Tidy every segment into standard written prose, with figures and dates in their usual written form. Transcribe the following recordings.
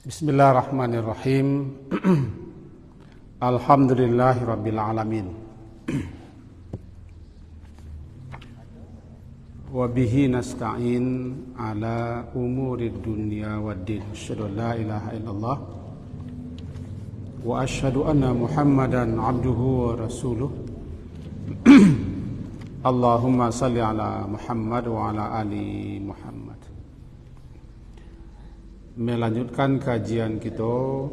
Bismillahirrahmanirrahim. Alhamdulillahirabbil alamin. Wa bihi nasta'in ala umurid dunya waddin. Asyhadu an la ilaha illallah wa asyhadu anna Muhammadan abduhu wa rasuluh. Allahumma salli ala Muhammad wa ala ali Muhammad. Melanjutkan kajian kita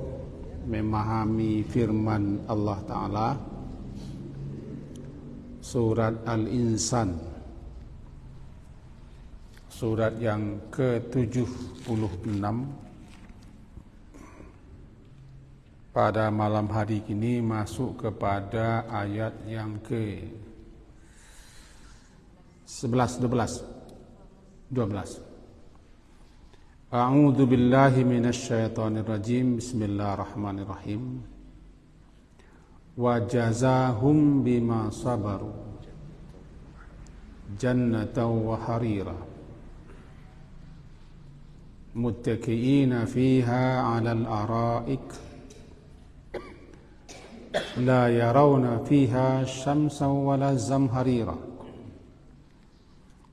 memahami firman Allah Ta'ala surat Al-Insan, surat yang ke-76. Pada malam hari ini masuk kepada ayat yang ke-11, 12. A'udzu billahi minasyaitonir rajim. Bismillahirrahmanirrahim. Wa jazahum bima sabaru jannatan wa harira muttaqiina fiha 'alal ara'ik la yarawna fiha syamsan wala zamharira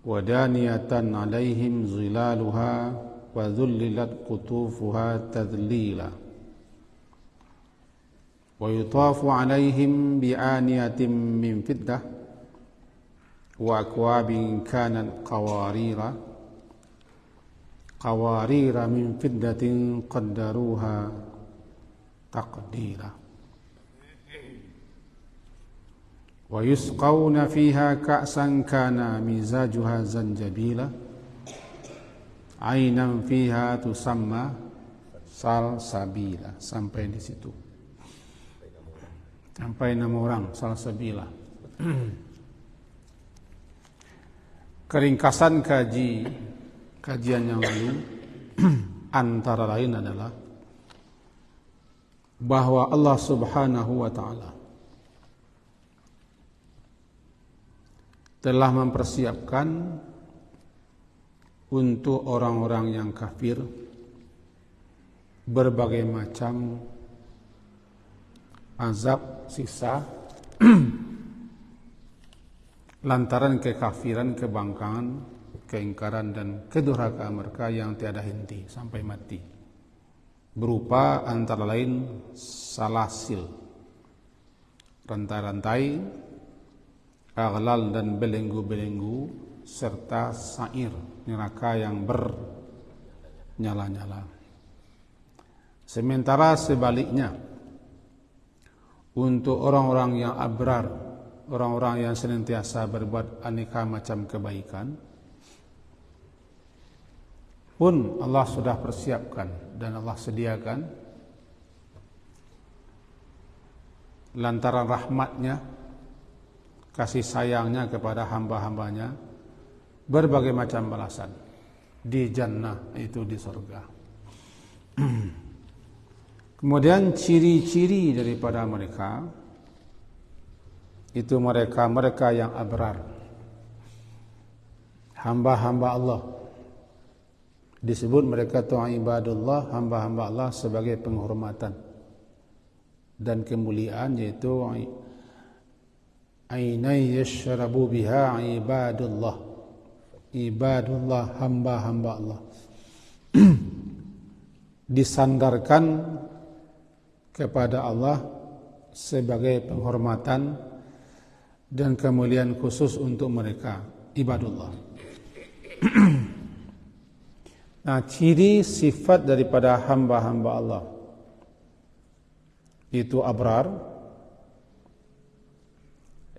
wa daniyatan 'alaihim zilaluha wa dhullilat qutufuha tadlila wa yutafu alaihim bi'aniyatin min fiddah wa akwabin kanat qawarira min fiddatin qaddaruha taqdira wa yusqawna fiha ka'san kana mizajuha zanjabila ainan fiha tusamma salsabila. Sampai di situ, sampai 6 orang salsabila. Keringkasan kajian yang lalu antara lain adalah bahwa Allah Subhanahu wa Ta'ala telah mempersiapkan untuk orang-orang yang kafir berbagai macam azab, siksa lantaran kekafiran, kebangkangan, keingkaran dan kedurhakaan mereka yang tiada henti sampai mati, berupa antara lain salasil, rantai-rantai, aghlal dan belenggu-belenggu, serta sa'ir, neraka yang bernyala-nyala. Sementara sebaliknya, untuk orang-orang yang abrar, orang-orang yang senantiasa berbuat aneka macam kebaikan, pun Allah sudah persiapkan dan Allah sediakan lantaran rahmatnya, kasih sayangnya kepada hamba-hambanya, berbagai macam balasan di jannah, itu di surga. Kemudian ciri-ciri daripada mereka itu mereka yang abrar, hamba-hamba Allah. Disebut mereka itu ibadullah, hamba-hamba Allah sebagai penghormatan dan kemuliaan, yaitu ainai yashrabu biha ibadullah, ibadullah, hamba-hamba Allah. Disandarkan kepada Allah sebagai penghormatan dan kemuliaan khusus untuk mereka, ibadullah. Nah, ciri sifat daripada hamba-hamba Allah itu abrar,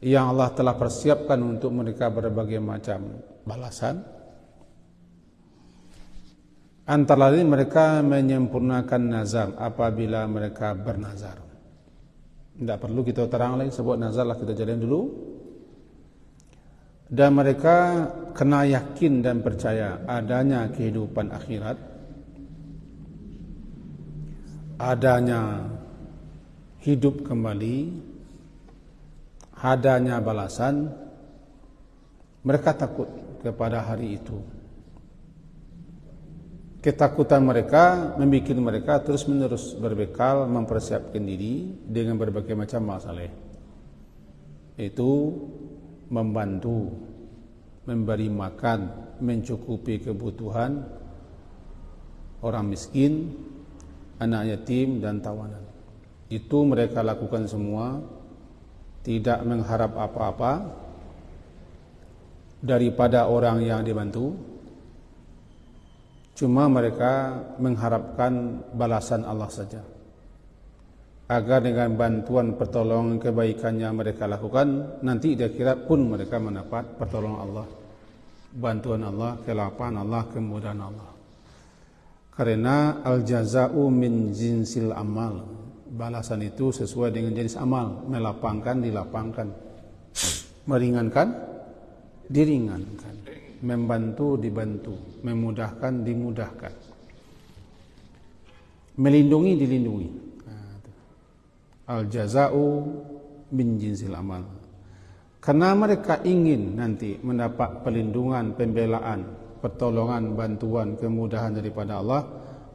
yang Allah telah persiapkan untuk mereka berbagai macam balasan. Antara lain mereka menyempurnakan nazar apabila mereka bernazar. Tidak perlu kita terang lagi, sebut nazar lah kita jadikan dulu. Dan mereka kena yakin dan percaya adanya kehidupan akhirat, adanya hidup kembali, adanya balasan. Mereka takut kepada hari itu. ketakutan mereka membuat mereka terus-menerus berbekal mempersiapkan diri dengan berbagai macam masalah. Itu membantu, memberi makan, mencukupi kebutuhan orang miskin, anak yatim dan tawanan. Itu mereka lakukan semua, tidak mengharap apa-apa daripada orang yang dibantu. Cuma mereka mengharapkan balasan Allah saja, agar dengan bantuan pertolongan kebaikan yang mereka lakukan, nanti di akhirat pun mereka mendapat pertolongan Allah, bantuan Allah, kelapangan Allah, kemudahan Allah. Karena al-jaza'u min jinsil amal, balasan itu sesuai dengan jenis amal. Melapangkan, dilapangkan, meringankan, diringankan, membantu, dibantu, memudahkan, dimudahkan, melindungi, dilindungi. Al-jaza'u min jinsil amal. Karena mereka ingin nanti mendapat perlindungan, pembelaan, pertolongan, bantuan, kemudahan daripada Allah,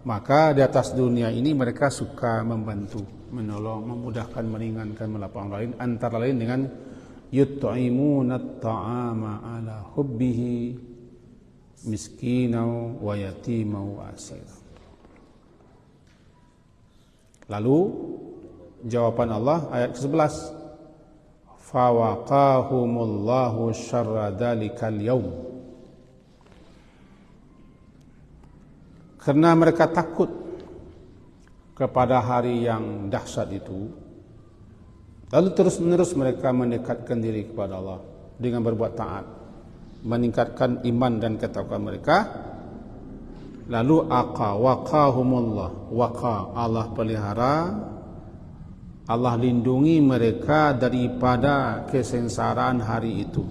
maka di atas dunia ini mereka suka membantu, menolong, memudahkan, meringankan, melapangkan lain, antara lain dengan yut'imuna at-ta'ama ala hubbihi miskinau wa yatimau wa asira. Lalu jawaban Allah ayat ke-11, fawaqahumullahu syarra dzalikal yaum. Karena mereka takut kepada hari yang dahsyat itu, lalu terus-menerus mereka mendekatkan diri kepada Allah dengan berbuat taat, meningkatkan iman dan ketakwaan mereka. Lalu waqahumullah, waqa, Allah pelihara, Allah lindungi mereka daripada kesengsaraan hari itu,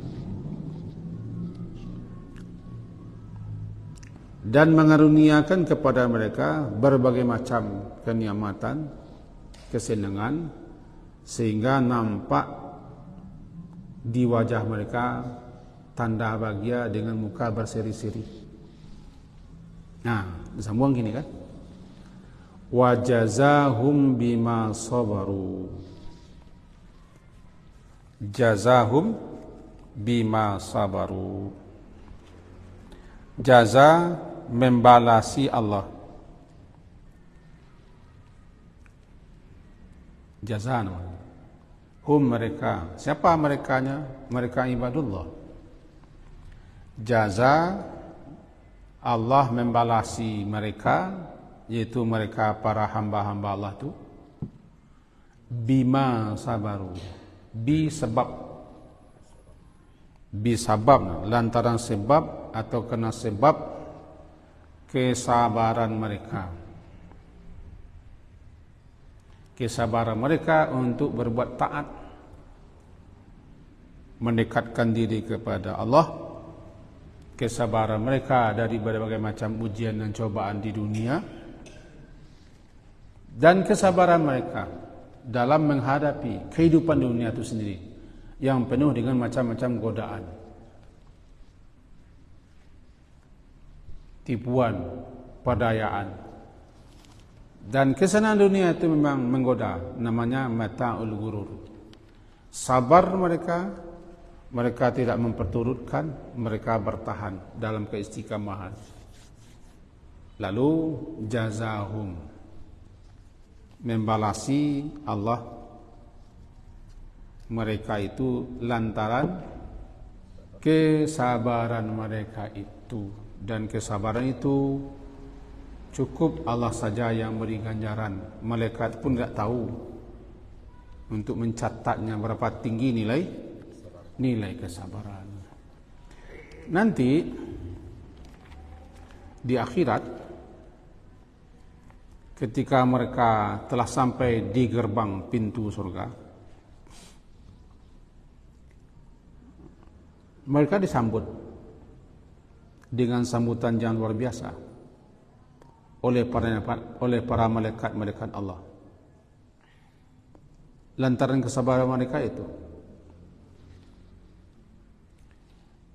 dan mengaruniakan kepada mereka berbagai macam kenikmatan, kesenangan, sehingga nampak di wajah mereka tanda bahagia dengan muka berseri-seri. Nah, disambung gini kan? Wa jazahum bima sabaru. Jazahum bima sabaru. Jaza membalasi Allah. Jaza namanya. Hum mereka. Siapa merekanya? Mereka ibadullah. Jaza Allah membalasi mereka, yaitu mereka para hamba-hamba Allah itu, bima sabaru, bisabab, lantaran sebab atau kena sebab kesabaran mereka. Kesabaran mereka untuk berbuat taat, mendekatkan diri kepada Allah. Kesabaran mereka dari berbagai macam ujian dan cobaan di dunia, dan kesabaran mereka dalam menghadapi kehidupan dunia itu sendiri yang penuh dengan macam-macam godaan, tipuan, perdayaan. Dan kesenangan dunia itu memang menggoda, namanya mata'ul ghurur. Sabar mereka tidak memperturutkan, mereka bertahan dalam keistiqamahan. Lalu jazahum, membalasi Allah mereka itu lantaran kesabaran mereka itu. Dan kesabaran itu cukup Allah saja yang beri ganjaran. Malaikat pun tidak tahu untuk mencatatnya berapa tinggi nilai kesabaran. Nanti di akhirat, ketika mereka telah sampai di gerbang pintu surga, mereka disambut dengan sambutan yang luar biasa oleh para malaikat Allah, lantaran kesabaran mereka itu.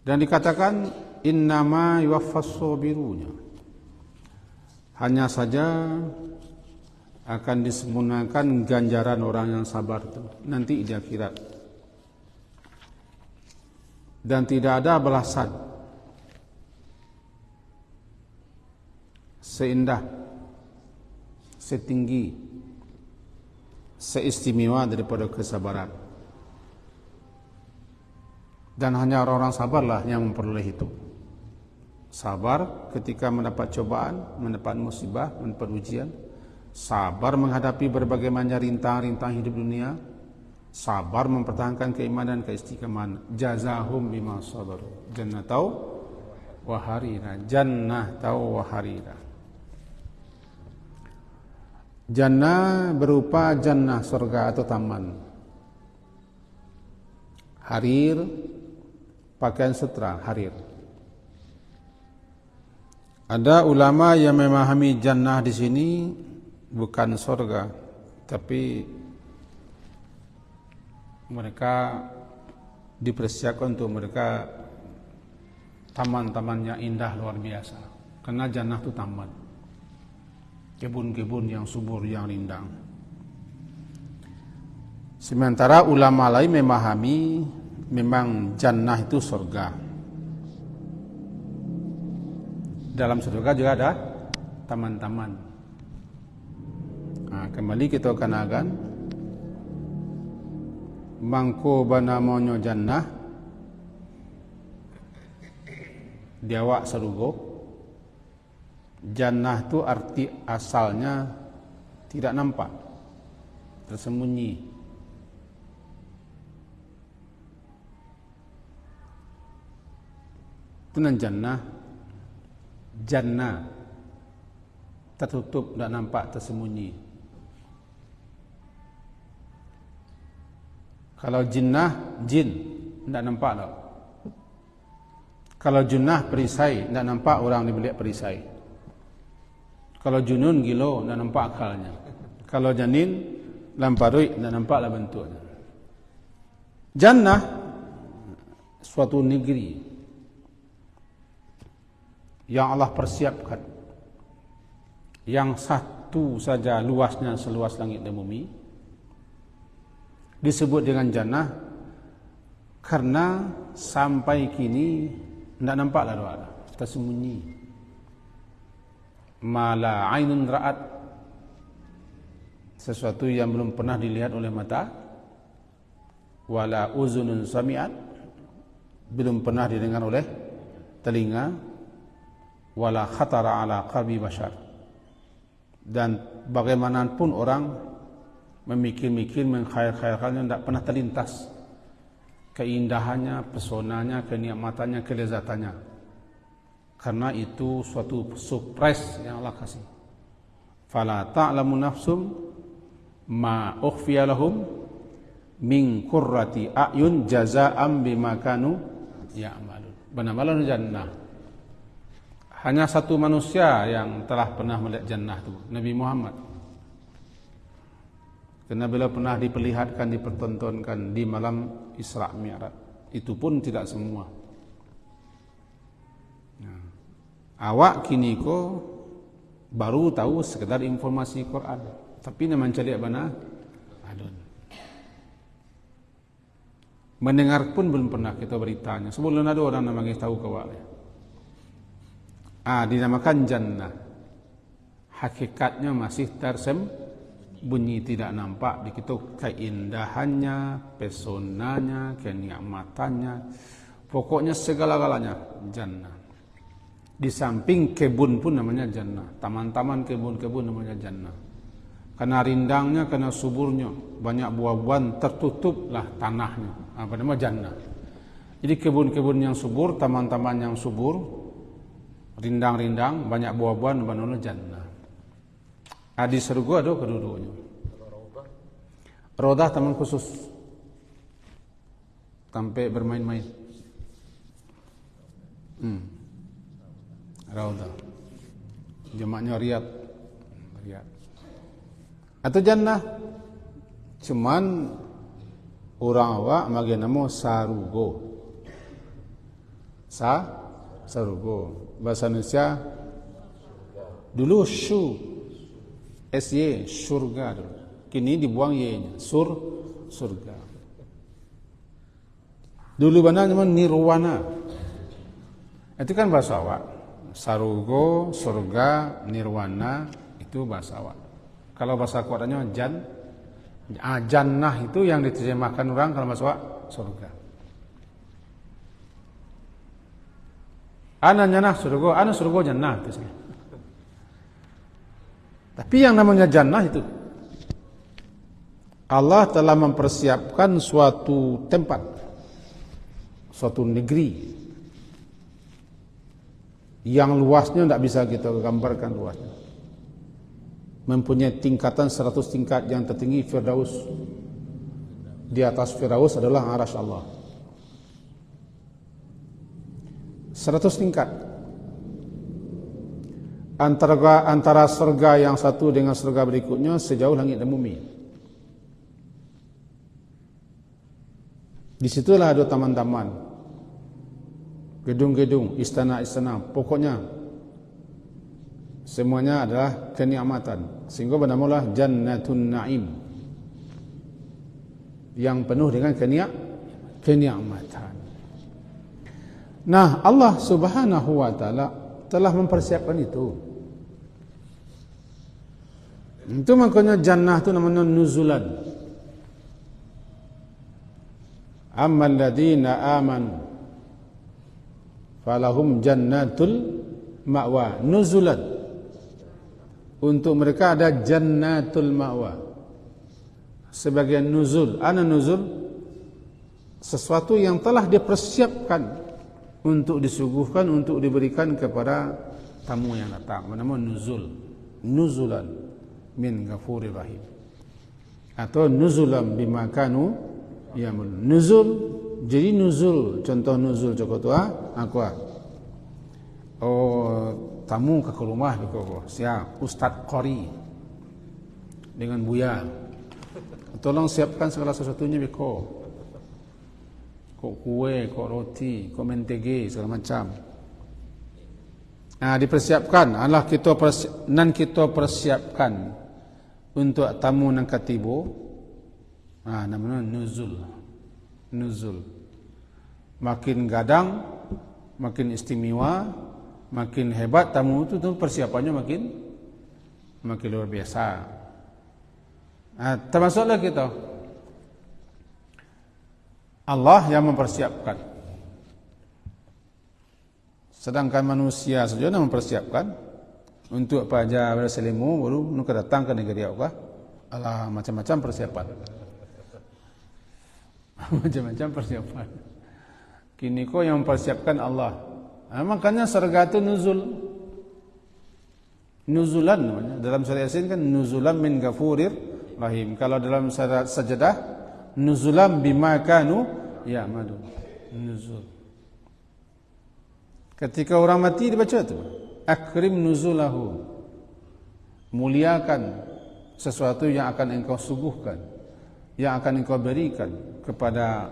Dan dikatakan innama yuwaffas sabiruna, Hanya saja akan disempurnakan ganjaran orang yang sabar itu nanti di akhirat. Dan tidak ada balasan seindah, setinggi, seistimewa daripada kesabaran. Dan hanya orang-orang sabarlah yang memperoleh itu. Sabar ketika mendapat cobaan, mendapat musibah, mendapat ujian. Sabar menghadapi berbagai macam rintang-rintang hidup dunia. Sabar mempertahankan keimanan, keistiqamahan. Jazahum bima sabaru jannatau wa harira. Jannah tau wa harira. Jannah berupa jannah surga atau taman. Harir pakaian sutra harir. Ada ulama yang memahami jannah di sini bukan surga, tapi mereka dipersiapkan untuk mereka taman-tamannya indah luar biasa. Karena jannah itu taman, kebun-kebun yang subur, yang rindang. Sementara ulama lain memahami memang jannah itu surga. Dalam surga juga ada taman-taman. Nah, kembali kita kanakan mangko banamonyo jannah diawak sarugo. Jannah itu arti asalnya tidak nampak, tersembunyi. Itu nan jannah. Jannah tertutup, tidak nampak, tersembunyi. Kalau jinnah, jin, tidak nampak tak? Kalau junnah, perisai, tidak nampak orang di balik perisai. Kalau junun, gilo, tidak nampak akalnya. Kalau janin, lamparui, tidak nampaklah bentuknya. Jannah, suatu negeri yang Allah persiapkan, yang satu saja luasnya seluas langit dan bumi, disebut dengan jannah karena sampai kini tidak nampaklah doa, tersembunyi. Mala ainun ra'at, sesuatu yang belum pernah dilihat oleh mata, wala uzunun sami'at, belum pernah didengar oleh telinga, wala khatara ala qalbi bashar, dan bagaimanapun orang memikir-mikir, mengkhayal-khayalkannya, tidak pernah terlintas keindahannya, pesonanya, kenikmatannya, kelezatannya. Karena itu suatu surprise yang Allah kasih. Fala ta'lamu nafsum ma ukhfiya lahum min qurrati a'yun jazaa'an bima kanu ya'malun. Benar-benar jannah. Hanya satu manusia yang telah pernah melihat jannah itu, Nabi Muhammad. Karena beliau pernah diperlihatkan, dipertontonkan di malam Isra Mi'raj. Itu pun tidak semua. Nah, awak kini ko baru tahu sekedar informasi Quran, tapi nak mencari mana? Adun. Mendengar pun belum pernah kita beritanya. Sebelum ada orang nak bagi tahu ke awak. Dinamakan jannah. Hakikatnya masih tersembunyi, tidak nampak. Begitu keindahannya, pesonanya, kenikmatannya, pokoknya segala-galanya jannah. Di samping kebun pun namanya jannah. Taman-taman, kebun-kebun namanya jannah. Karena rindangnya, karena suburnya, banyak buah-buahan, tertutuplah tanahnya. Apa nama jannah. Jadi kebun-kebun yang subur, taman-taman yang subur, rindang-rindang, banyak buah-buahan, banana jannah. Di surga ada kedua-duanya. Rodah taman khusus, sampai bermain-main. Rodah, jamaknya riyad. Atau jannah, cuman orang awak magi nama sarugo. Sarugo. Bahasa Indonesia Dulu SY, surga dulu. Kini dibuang Y-nya, surga. Dulu mana namanya nirwana. Itu kan bahasa awak. Sarugo, surga, nirwana, itu bahasa awak. Kalau bahasa kuatnya jannah itu yang diterjemahkan orang kalau bahasa awak surga. Ana jannah surga, ana surga jannah itu. Tapi yang namanya jannah itu Allah telah mempersiapkan suatu tempat, suatu negeri yang luasnya tidak bisa kita gambarkan luasnya. Mempunyai tingkatan 100 tingkat, yang tertinggi Firdaus. Di atas Firdaus adalah arasy Allah. 100 tingkat. Antara surga yang satu dengan surga berikutnya sejauh langit dan bumi. Di situlah ada taman-taman, gedung-gedung, istana-istana, pokoknya semuanya adalah kenikmatan. Sehingga bernamalah Jannatun Naim, yang penuh dengan kenikmatan. Nah, Allah Subhanahu wa taala telah mempersiapkan itu. Itu makanya jannah itu namanya nuzulan. Ammal ladzina amanu falahum jannatul ma'wa, nuzulan. Untuk mereka ada jannatul ma'wa. Sebagian nuzul, ana nuzul, sesuatu yang telah dipersiapkan untuk disuguhkan, untuk diberikan kepada tamu yang datang. Bernama nuzul, nuzulan min ghafurir rahim, atau nuzulan bima kanu ya'mal. Nuzul, jadi nuzul, contoh nuzul Joko tua aku tamu ke rumah biko siap Ustadz Qori dengan Buya, tolong siapkan segala sesuatunya biko, kok kue, kok roti, kok mentege, segala macam. Nah, dipersiapkan, Allah kita persiapkan untuk tamu nang katibo. Namanya nuzul. Makin gadang, makin istimewa, makin hebat tamu itu, persiapannya makin luar biasa. Termasuklah kita, Allah yang mempersiapkan. Sedangkan manusia saja yang mempersiapkan untuk paja berselimu baru nak datang ke negeri Allah. Allah macam-macam persiapan. Macam-macam persiapan. Kini kau yang mempersiapkan Allah. Makanya surga itu nuzulan namanya. Dalam surah Yasin kan nuzulan min ghafurir rahim. Kalau dalam surah Sajadah nuzulan bima kanu ya'malun. Nuzul. Ketika orang mati dibaca itu, akrim nuzulahu, muliakan sesuatu yang akan engkau suguhkan, yang akan engkau berikan kepada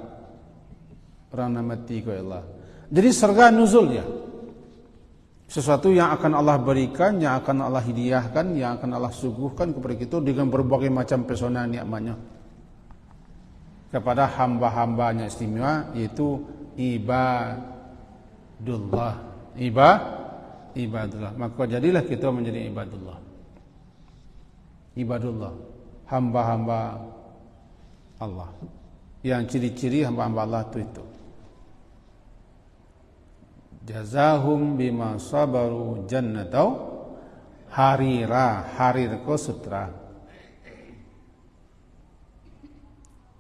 orang yang mati kepada Allah. Jadi surga nuzul ya, sesuatu yang akan Allah berikan, yang akan Allah hadiahkan, yang akan Allah suguhkan kepada kita dengan berbagai macam pesona nikmatnya kepada hamba-hambanya istimewa, yaitu ibadullah. Maka jadilah kita menjadi ibadullah, hamba-hamba Allah. Yang ciri-ciri hamba-hamba Allah itu jazahum bima sabaru jannatau harira. Harir ko sutra.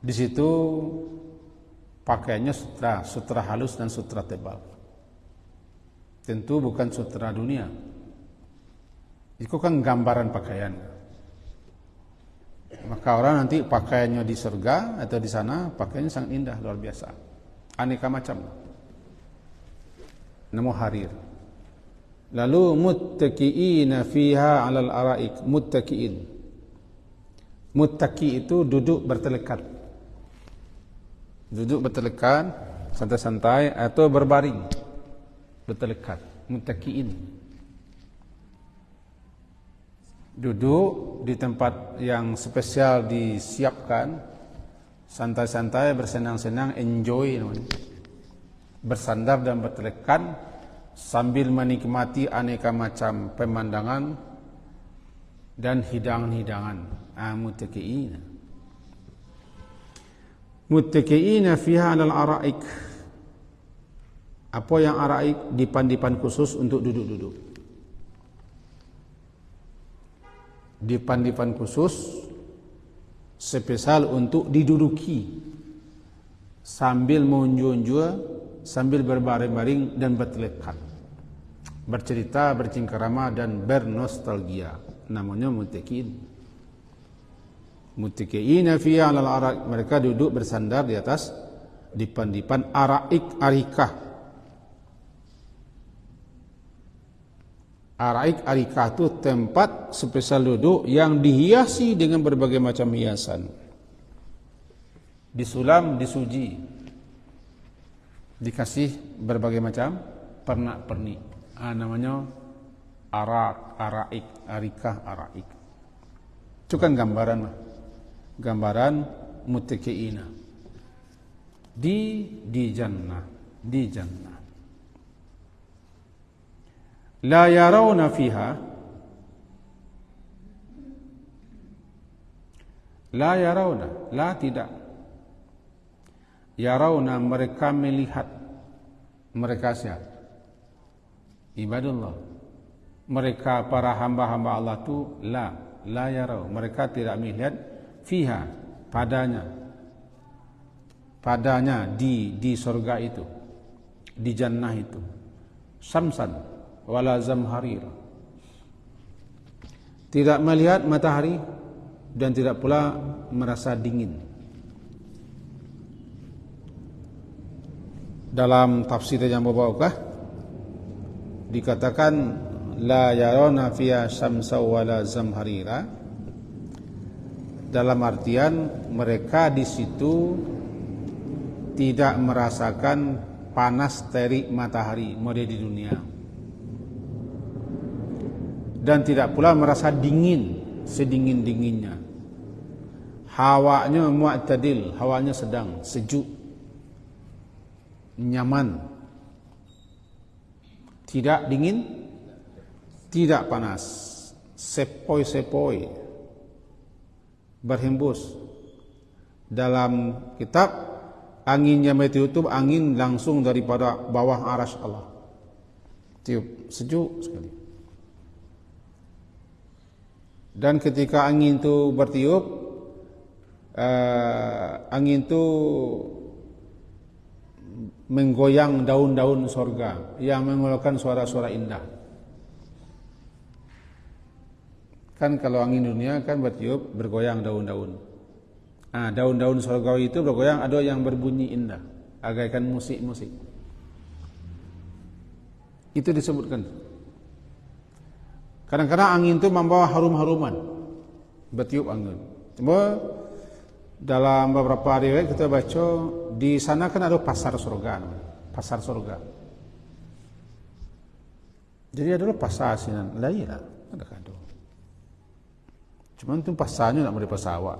Di situ pakaiannya sutra halus dan sutra tebal. Tentu bukan sutra dunia. Itu kan gambaran pakaian. Maka orang nanti pakaiannya di surga atau di sana pakaiannya sangat indah, luar biasa, aneka macam. Nama harir. Lalu muttaqiina fiha 'alal araik. Muttaqiin. Muttaqi itu duduk bertelekat. Duduk bertelekat, santai-santai, atau berbaring bertelekat. Muttaqiin. duduk di tempat yang spesial disiapkan, santai-santai, bersenang-senang, enjoy namanya. Bersandar dan bertelekan sambil menikmati aneka macam pemandangan dan hidangan-hidangan. Muttaqiina fiha 'alal araik. Apa yang araik? Dipan-dipan khusus untuk duduk-duduk. Dipan-dipan khusus spesial untuk diduduki sambil menunjuk-unjuk, sambil berbaring-baring dan bertelekan, bercerita, bercengkerama dan bernostalgia. Namanya muttaqin. Muttaqiina fiha 'alal araik. Mereka duduk bersandar di atas dipan-dipan araik, arikah. Araik, arikah itu tempat spesial duduk yang dihiasi dengan berbagai macam hiasan. Disulam, disuji, dikasih berbagai macam pernak-pernik. Namanya araik, arikah, araik. Itu kan gambaran lah. Gambaran muttaqiina di jannah, di jannah. La yarawna fiha, la yarawna, la tidak, yarawna mereka melihat, mereka siapa? Ibadullah, mereka para hamba-hamba Allah itu la yaraw, mereka tidak melihat fiha, padanya di surga itu, di jannah itu, syamsan wala zamharira, tidak melihat matahari dan tidak pula merasa dingin. Dalam tafsir yang berbawah dikatakan la yarona fiha syamsa wala zamharira, dalam artian mereka di situ tidak merasakan panas terik matahari model di dunia, dan tidak pula merasa dingin sedingin-dinginnya. Hawanya mu'tadil, hawanya sedang, sejuk, nyaman, tidak dingin, tidak panas, sepoi-sepoi, berhembus. Dalam kitab, anginnya ditutup, angin langsung daripada bawah arasy Allah, tiup, sejuk sekali. Dan ketika angin itu bertiup, angin itu menggoyang daun-daun surga yang mengeluarkan suara-suara indah. Kan kalau angin dunia kan bertiup, bergoyang daun-daun. Daun-daun surgawi itu bergoyang, ada yang berbunyi indah, agakkan musik-musik. Itu disebutkan. Kadang-kadang angin itu membawa harum-haruman, bertiup angin. Cuma dalam beberapa riwayat kita baca di sana kan ada pasar surga, pasar surga. Jadi adalah pasar sinan, lain lah, ada kado. Cuma itu pasarnya nak boleh pasar awak.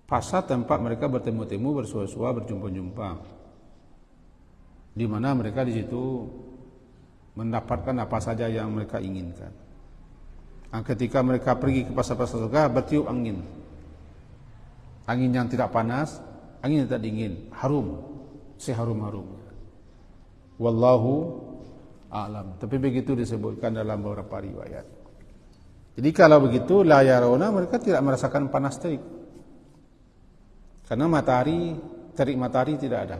Pasar tempat mereka bertemu-temu, bersua-sua, berjumpa-jumpa, di mana mereka di situ mendapatkan apa saja yang mereka inginkan. Ketika mereka pergi ke pasar-pasar surga, bertiup angin. Angin yang tidak panas, angin yang tidak dingin, harum, seharum-harumnya. Wallahu a'lam. Tapi begitu disebutkan dalam beberapa riwayat. Jadi kalau begitu, la yarawna, mereka tidak merasakan panas terik. Karena matahari, terik matahari tidak ada.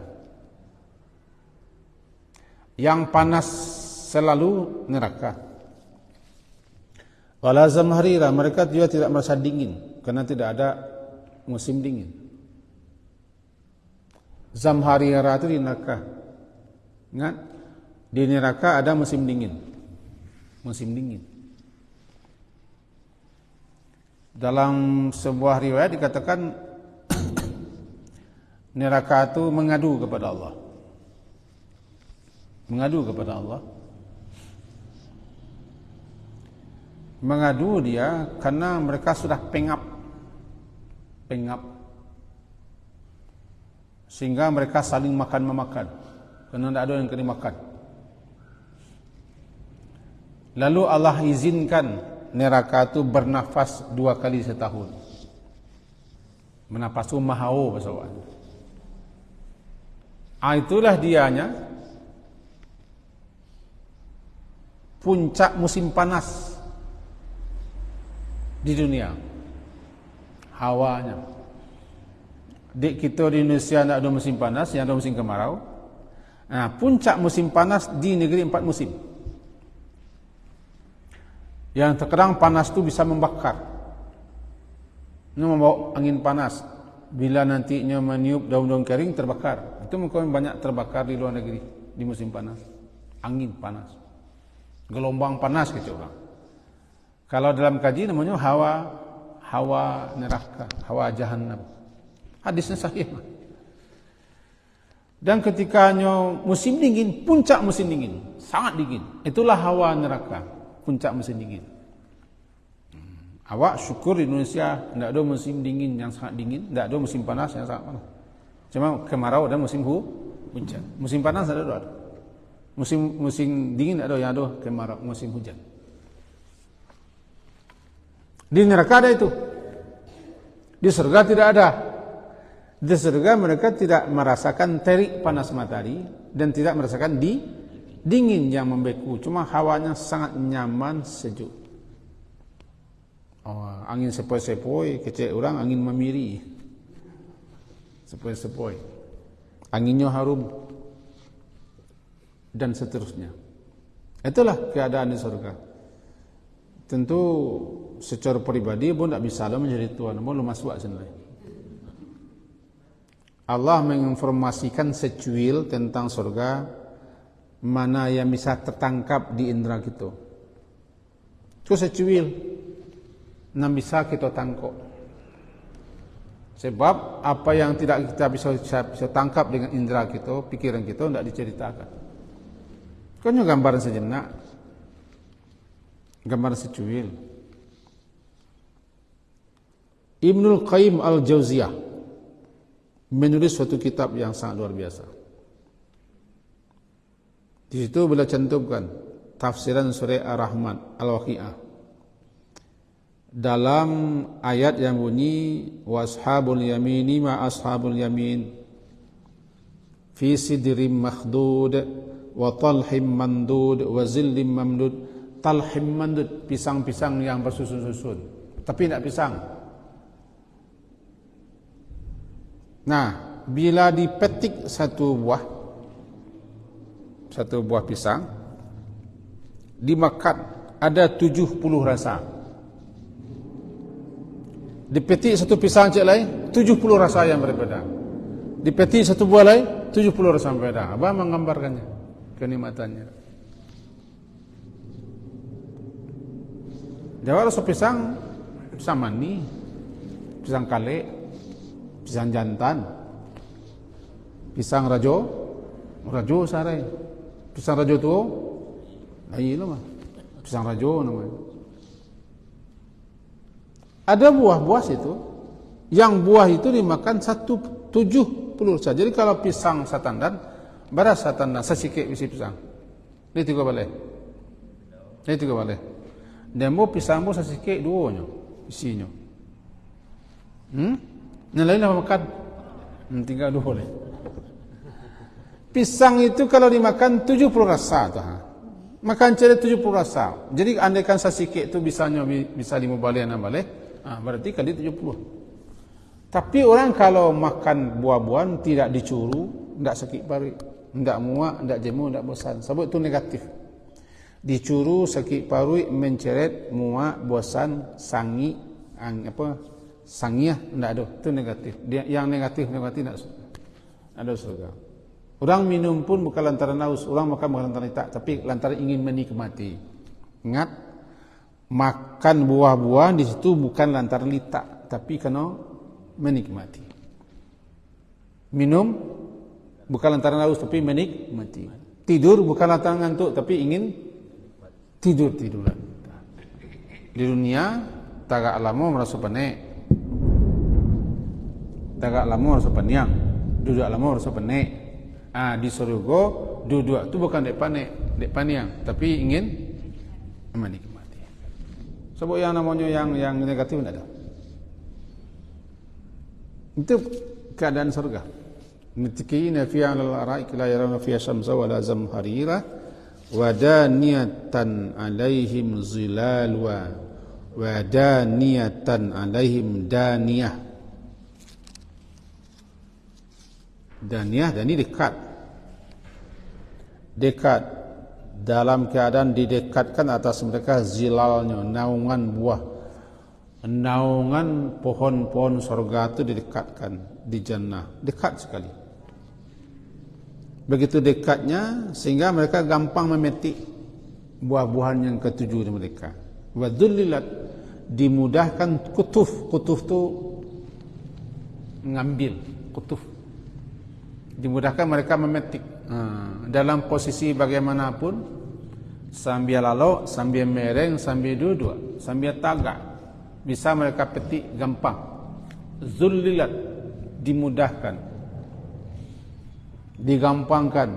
Yang panas selalu neraka. Wala zamharira, mereka juga tidak merasa dingin karena tidak ada musim dingin. Zamharira itu di neraka. Ingat, di neraka ada musim dingin. Musim dingin. Dalam sebuah riwayat dikatakan neraka itu mengadu kepada Allah. Mengadu kepada Allah. Mengadu dia karena mereka sudah pengap. Sehingga mereka saling makan-memakan. Karena tidak ada yang kena makan. Lalu Allah izinkan neraka itu bernafas 2 kali setahun. Menafas itu mahau bahasa Allah. Itulah dianya puncak musim panas di dunia. Hawanya. Di kita di Indonesia tidak ada musim panas, yang ada musim kemarau. Nah, puncak musim panas di negeri 4 musim. Yang terkadang panas itu bisa membakar. Ini membawa angin panas. Bila nantinya meniup daun-daun kering terbakar. Itu mungkin banyak terbakar di luar negeri di musim panas. Angin panas. Gelombang panas kata orang. Kalau dalam kaji namanya hawa neraka, hawa jahannam. Hadisnya sahih. Dan ketika musim dingin, puncak musim dingin, sangat dingin. Itulah hawa neraka, puncak musim dingin. Awak syukur di Indonesia tidak ada musim dingin yang sangat dingin, tidak ada musim panas yang sangat panas. Cuma kemarau dan musim hujan. Musim panas ada. Musim dingin ada, yang ada kemarau, musim hujan. Di neraka ada itu. Di surga tidak ada. Di surga mereka tidak merasakan terik panas matahari dan tidak merasakan dingin yang membeku. Cuma hawanya sangat nyaman, sejuk. Angin sepoi-sepoi, kecil orang angin memiri. Sepoi-sepoi. Anginnya harum. Dan seterusnya. Itulah keadaan di surga. Tentu secara pribadi pun tak bisa lah menjadi tuan. Mau lu masuk sendiri. Allah menginformasikan secuil tentang surga, mana yang bisa tertangkap di indera kita. Itu secuil yang bisa kita tangkap. Sebab apa yang tidak kita bisa tangkap dengan indera kita, pikiran kita tidak diceritakan. Kan gambaran sejenak, gambaran secuil. Ibnul Qayyim Al-Jauziyah menulis suatu kitab yang sangat luar biasa. Di situ beliau cantumkan tafsiran surah Ar-Rahman Al-Waqi'ah. Dalam ayat yang bunyi washabul yamini ma ashabul yamin fi sidrim makhdud wa talhim mandud wa zillim mamdud. Talhim mandud, pisang-pisang yang bersusun-susun, tapi tidak pisang. Nah, bila dipetik satu buah pisang, dimakan ada 70 rasa. Dipetik satu pisang cik lain, 70 rasa yang berbeda. Dipetik satu buah lain, 70 rasa yang berbeda. Abang menggambarkannya, kenikmatannya. Jawab rasa pisang mani, pisang kale, pisang jantan, pisang rajo sarai, pisang rajo tu, ayi lah mah, pisang rajo namanya. Ada buah-buah situ, yang buah itu dimakan 70 saja. Jadi kalau pisang satandan, beras satandan, sesikit isi pisang. Ini 3 balai. Ini 3 balai. Dan mau pisang mau sesikit 2-nya isinya. Yang lain apa makan? Tinggal 2 boleh. Pisang itu kalau dimakan 70 rasa tu. Makan cere 70 rasa. Jadi andaikan sesikit itu bisa 5 balai 6 balai. Berarti kali 70. Tapi orang kalau makan buah-buahan tidak dicuru, tidak sakit perut, tidak muak, tidak jemu, tidak bosan. Sebab itu negatif. Dicuru, sakit perut, menceret, muak, bosan, sangi, sangiah, tidak ada. Itu negatif. Yang negatif tidak ada surga. Orang minum pun bukan lantaran haus, orang makan bukan lantaran tak, tapi lantaran ingin menikmati. Ingat, makan buah-buahan di situ bukan lantaran litak, tapi kena menikmati. Minum bukan lantaran haus, tapi menikmati. Tidur bukan lantaran ngantuk, tapi ingin tiduran. Di dunia tagak lama merasa penek, tagak lama merasa peniang, duduk lama merasa penek. Di surga duduk tu bukan dek panek, dek paniang, tapi ingin menikmati. Sebab yang namanya yang negatif tidak ada. Itu keadaan surga. Muttaqina fiha 'alal ara'iki la yarawna fiha syamsa wa la zamharira wa daniyatan 'alaihim zilalwa wa daniyatan 'alaihim daniyah. Daniyah, dan ini dekat dalam keadaan didekatkan atas mereka zilalnya, naungan buah, naungan pohon-pohon surga itu didekatkan di jannah, dekat sekali. Begitu dekatnya sehingga mereka gampang memetik buah-buahan yang ketujuh di mereka. Wa dzullilat, dimudahkan kutuf tu mengambil, kutuf dimudahkan mereka memetik dalam posisi bagaimanapun, sambil lalu, sambil mereng, sambil duduk, sambil tagak, bisa mereka petik gampang. Zullilat, dimudahkan, digampangkan,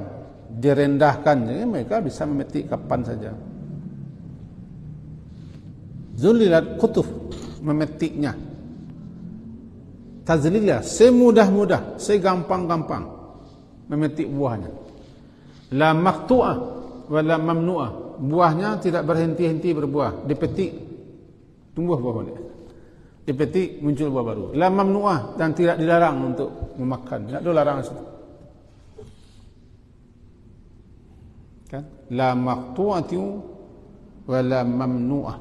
direndahkan, jadi mereka bisa memetik kapan saja. Zullilat, kutuf, memetiknya. Tazlilah, semudah-mudah, segampang-gampang memetik buahnya. La maqtu'ah wa la mamnu'ah, buahnya tidak berhenti-henti berbuah, dipetik tumbuh buah balik, dipetik muncul buah baru. La mamnu'ah, dan tidak dilarang untuk memakan, tidak ada larangan situ. Kan? La maqtu'atu wa la mamnu'ah,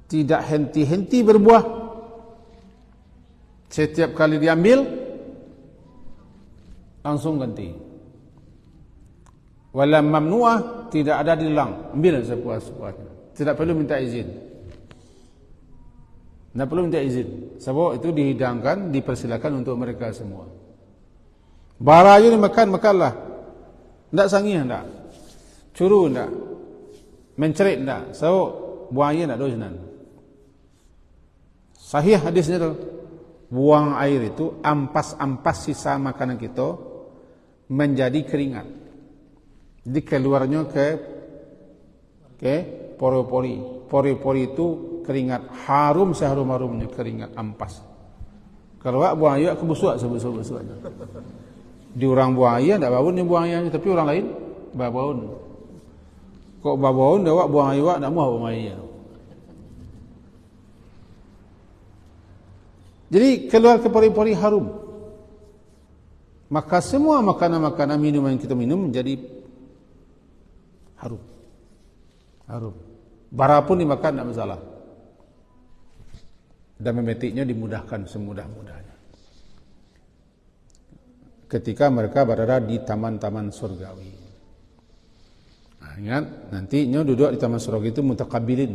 tidak henti-henti berbuah, setiap kali diambil langsung ganti. Wala mamnu'ah, tidak ada dilarang, ambil sepuas-puasnya, tidak perlu minta izin. Tidak perlu minta izin, sebab itu dihidangkan, dipersilakan untuk mereka semua. Bara aja dimakan, makanlah. Tidak sangih, tidak curu, tidak mencerit, tidak. So buaya tidak dosa. Sahih hadisnya tu, buang air itu ampas-ampas sisa makanan kita menjadi keringat. Jadi keluarnya ke pori-pori. Pori-pori itu keringat, harum seharum-harumnya keringat ampas. Kalau buaya kebusuk sebusuk-busuknya. Di orang buaya tidak baun ni buayanya, tapi orang lain baun. Kok baun dah buaya nak mau buaya. Jadi keluar ke pori-pori harum. Maka semua makanan-makanan, minuman yang kita minum menjadi harum. Harum. Bara pun dimakan tidak masalah. Dan memetiknya dimudahkan semudah-mudahnya. Ketika mereka berada di taman-taman surgawi. Ingat, nantinya duduk di taman surgawi itu mutaqabilin.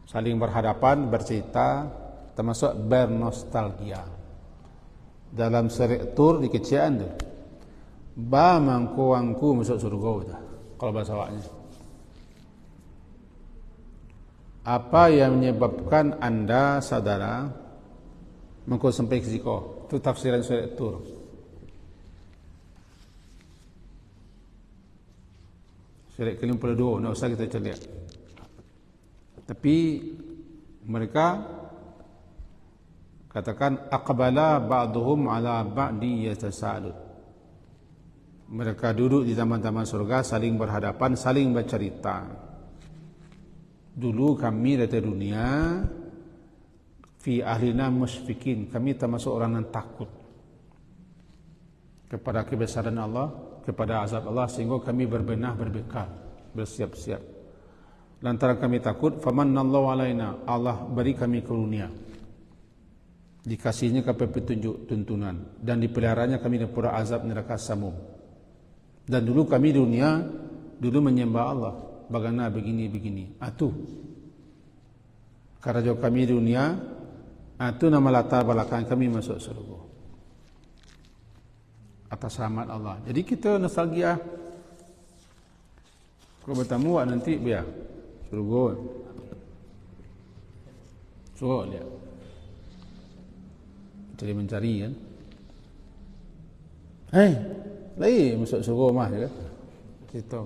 Saling berhadapan, bercerita, termasuk bernostalgia. Dalam serik tur di keciaan tu, ba mangku masuk surga tu, kalau bahasa awaknya. Apa yang menyebabkan anda saudara mangku sampai ke siko? Itu tafsiran serik tur. Serik kelim peludo, nak usah kita celiak. Tapi mereka katakan aqbala ba'duhum ala ba'di yatasaalun. Mereka duduk di taman-taman surga saling berhadapan, saling bercerita. Dulu kami dari dunia fi ahlina musyfikin, kami termasuk orang yang takut kepada kebesaran Allah, kepada azab Allah, sehingga kami berbenah berbekal, bersiap-siap. Lantaran kami takut, famannallahu alaina, Allah beri kami karunia. Dikasihnya kami petunjuk tuntunan dan dipeliharanya kami dari pura azab neraka samum. Dan dulu kami dunia dulu menyembah Allah, bagaimana begini-begini. Atu karena jauh kami dunia, atu nama latar belakang kami masuk surga atas rahmat Allah. Jadi kita nostalgia Kau bertamu nanti biar suruh dia cari mencari kan. Lain masuk suruh mah dia. Kita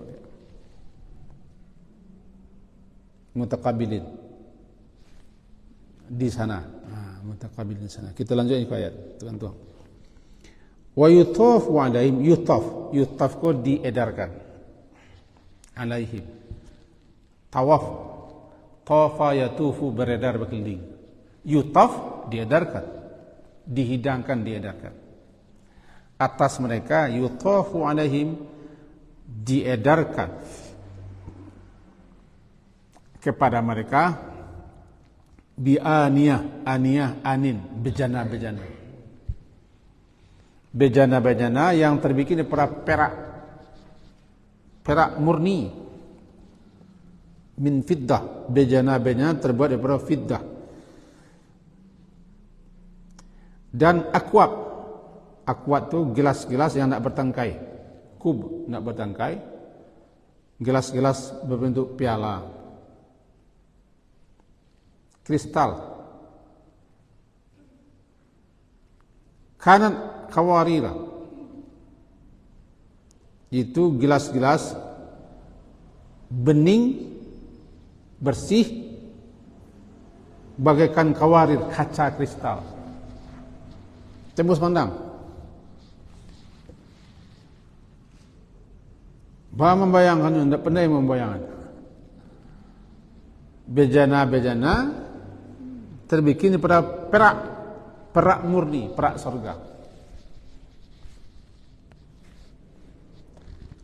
mutakabilin di sana. Mutakabilin di sana. Kita lanjut ke ayat, tuan-tuan. Wa yutafu alaihim, yutaf ko diedarkan alaihim. Tawaf, tafa yatufu, beredar berkeliling. Yutaf diedarkan, dihidangkan, diedarkan atas mereka. Yutafu alaihim, diedarkan kepada mereka bi'aniyah, aniyah, anin, bejana-bejana. Bejana-bejana yang terbikin daripada perak murni, min fiddah. Bejana-bejana terbuat daripada fiddah. Dan akwab tu gelas-gelas yang nak bertangkai, kub nak bertangkai, gelas-gelas berbentuk piala, kristal. Kanan kawarira, itu gelas-gelas bening, bersih, bagaikan kawarir, kaca kristal. Tembus pandang. Bah membayangkan, tidak pandai membayangkan. Bejana-bejana terbikin daripada perak murni, perak surga.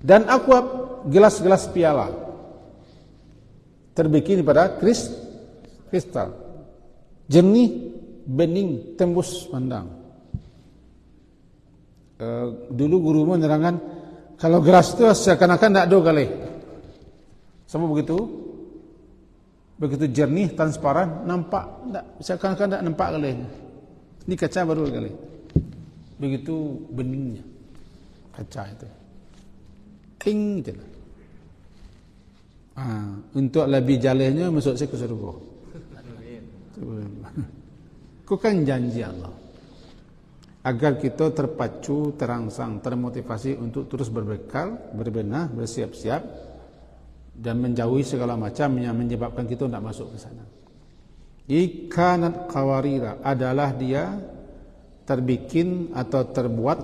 Dan akwab, gelas-gelas piala terbikin daripada kristal, jernih, bening, tembus pandang. Dulu guru menerangkan, kalau gelas itu seakan-akan tidak ada galih. Sama begitu jernih, transparan, nampak tak, seakan-akan tak nampak galih. Ini kaca baru galih. Begitu beningnya kaca itu. Ting je lah. Untuk lebih jalehnya masuk saya ke surga. Kau kan janji Allah agar kita terpacu, terangsang, termotivasi untuk terus berbekal, berbenah, bersiap-siap dan menjauhi segala macam yang menyebabkan kita tidak masuk ke sana. Ikanat kawarira adalah dia terbikin atau terbuat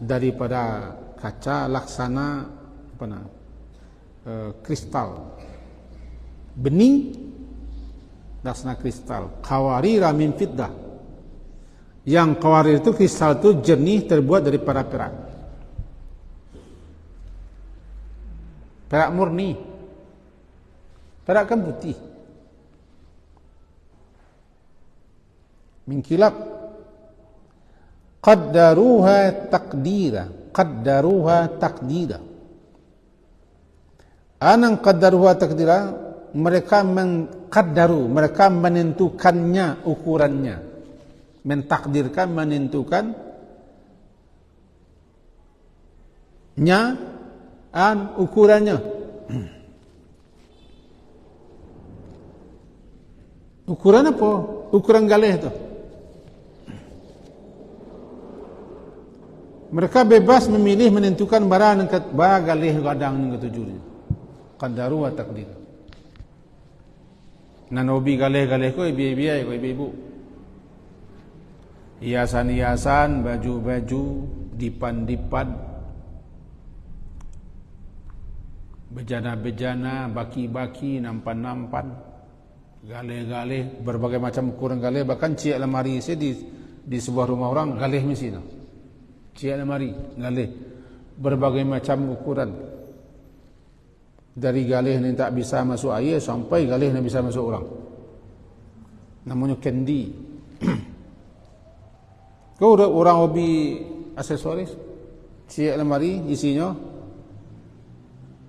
daripada kaca laksana kristal, bening laksana kristal. Kawarira min fiddah, yang kawarir itu kristal itu jernih, terbuat daripada perak murni. Perak kan putih. Min kilab, qaddaruha taqdira, anang qaddaruha taqdira, mereka mengqaddaru, mereka menentukannya, ukurannya, mentakdirkan, menentukan ukurannya. Ukuran apa? Ukuran galih itu. Mereka bebas memilih, menentukan barang galih kadang yang ketujuhnya. Qaddaru wa taqdir. Nanobi galih-galih ko ibu-ibu. Hiasan-hiasan, baju-baju, dipan-dipan, bejana-bejana, baki-baki, nampan-nampan, galih-galih, berbagai macam ukuran galih. Bahkan ciak lemari saya di sebuah rumah orang galih mesti no. Ciak lemari galih, berbagai macam ukuran. Dari galih yang tak bisa masuk air sampai galih yang bisa masuk orang. Namanya candy. Kau udah orang hobi aksesoris, ciak lemari isinya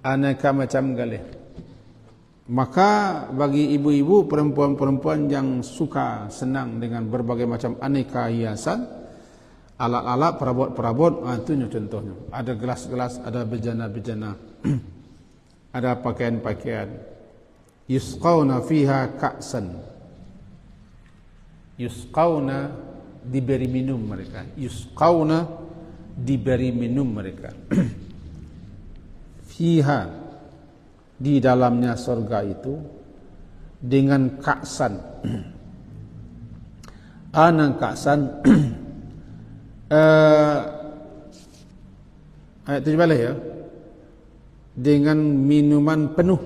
aneka macam galih. Maka bagi ibu-ibu, perempuan-perempuan yang suka senang dengan berbagai macam aneka hiasan, alat-alat, perabot-perabot, itu contohnya. Ada gelas-gelas, ada bejana-bejana Ada pakaian-pakaian. Yusqawna fiha ka'san. Yusqawna, diberi minum mereka. Yusqawna, diberi minum mereka. Fiha, di dalamnya surga itu, dengan ka'san. Anang ka'san. Ayat 7 balik ya. Dengan minuman penuh.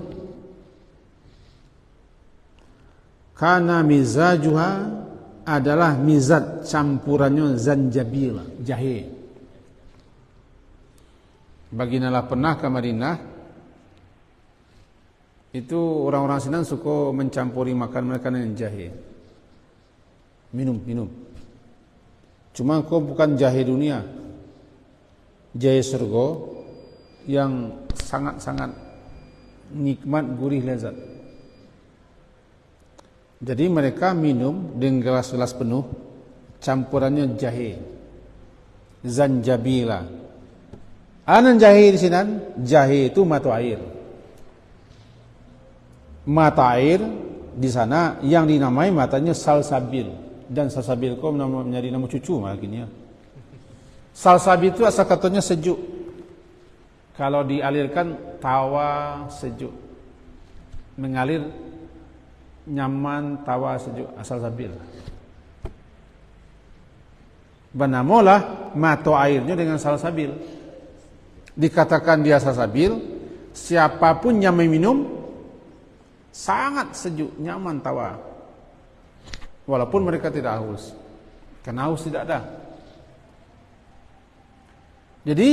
Kana mizajuha adalah mizat campurannya zanjabil, jahe. Baginala pernah ke Madinah, itu orang-orang Sinan suka mencampuri makan mereka dengan jahe. Minum. Cuma kau bukan jahe dunia, jahe surga yang sangat-sangat nikmat, gurih, lezat. Jadi mereka minum dengan gelas-gelas penuh, campurannya jahe, zanjabila. Anan jahe di sini, jahe itu mata air. Mata air di sana yang dinamai matanya salsabil, dan salsabil kau menjadi nama cucu makanya. Salsabil itu asal katanya sejuk. Kalau dialirkan tawa sejuk, mengalir nyaman, tawa sejuk, asal sabil. Benamolah mata airnya dengan salsabil. Dikatakan dia salsabil, siapapun yang meminum sangat sejuk, nyaman, tawa. Walaupun mereka tidak haus, karena haus tidak ada. Jadi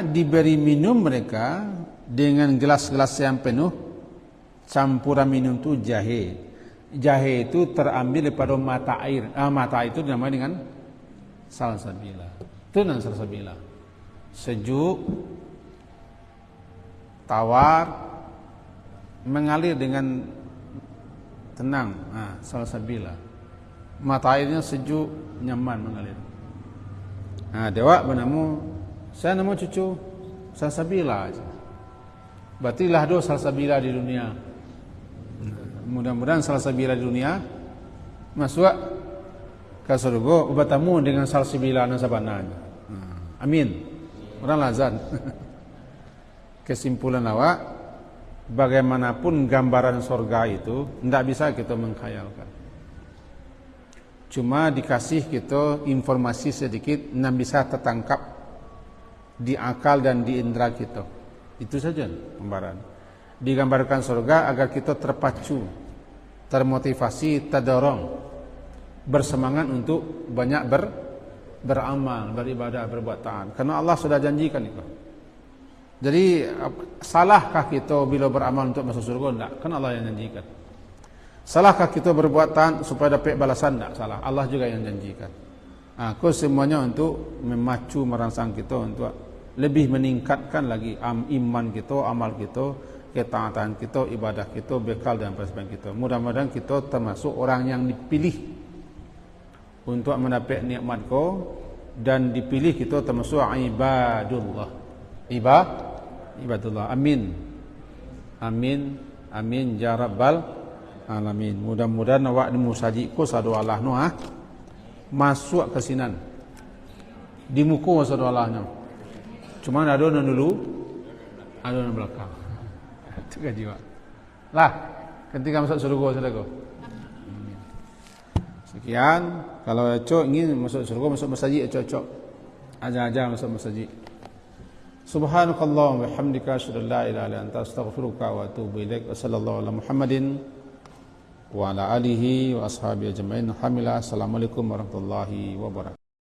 diberi minum mereka dengan gelas-gelas yang penuh. Campuran minum itu jahe. Jahe itu terambil daripada mata air. Mata itu dinamai dengan salsabila. Itu dengan salsabila. Sejuk, tawar, mengalir dengan tenang. Salsabila. Mata airnya sejuk, nyaman mengalir. Dewa bernamu, saya nama cucu salsabila aja. Berarti lah do salsabila di dunia. Mudah-mudahan salsabila di dunia masuk ke surga bertemu dengan salsabila nasabananya. Amin. Orang lazan. Kesimpulan awak, bagaimanapun gambaran surga itu tidak bisa kita mengkhayalkan. Cuma dikasih kita informasi sedikit yang bisa tertangkap di akal dan di indera kita. Itu saja gambaran. Digambarkan surga agar kita terpacu, termotivasi, terdorong, bersemangat untuk banyak beramal, beribadah, berbuat taat. Karena Allah sudah janjikan itu. Jadi salahkah kita bila beramal untuk masuk surga? Tidak, kan Allah yang janjikan. Salahkah kita berbuat taat supaya dapat balasan? Tidak, salah. Allah juga yang janjikan. Aku semuanya untuk memacu, merangsang kita untuk lebih meningkatkan lagi iman kita, amal kita, ketaatan kita, ibadah kita, bekal dan persiapan kita. Mudah-mudahan kita termasuk orang yang dipilih untuk mendapat nikmat ko, dan dipilih kita termasuk ibadullah. Ibadullah. Amin. Amin. Amin ya rabbal alamin. Mudah-mudahan awak di musaji ko sadu Allah no masuk ke sinan. Di muka sadu Allahnya. Cuma ada yang dulu, ada yang belakang. Itu kan jiwa. Lah, ketika masuk surga sudah kau. Sekian. Kalau cocok ingin masuk surga, masuk masjid cocok. Aja masuk masjid. Subhanakallahumma wa bihamdika asyhadu an la ilaha illa anta astaghfiruka wa atubu ilaik. Wassallallahu ala Muhammadin wa ala alihi wa ashabihi ajmain. Alhamdulillah. Assalamualaikum warahmatullahi wabarakatuh.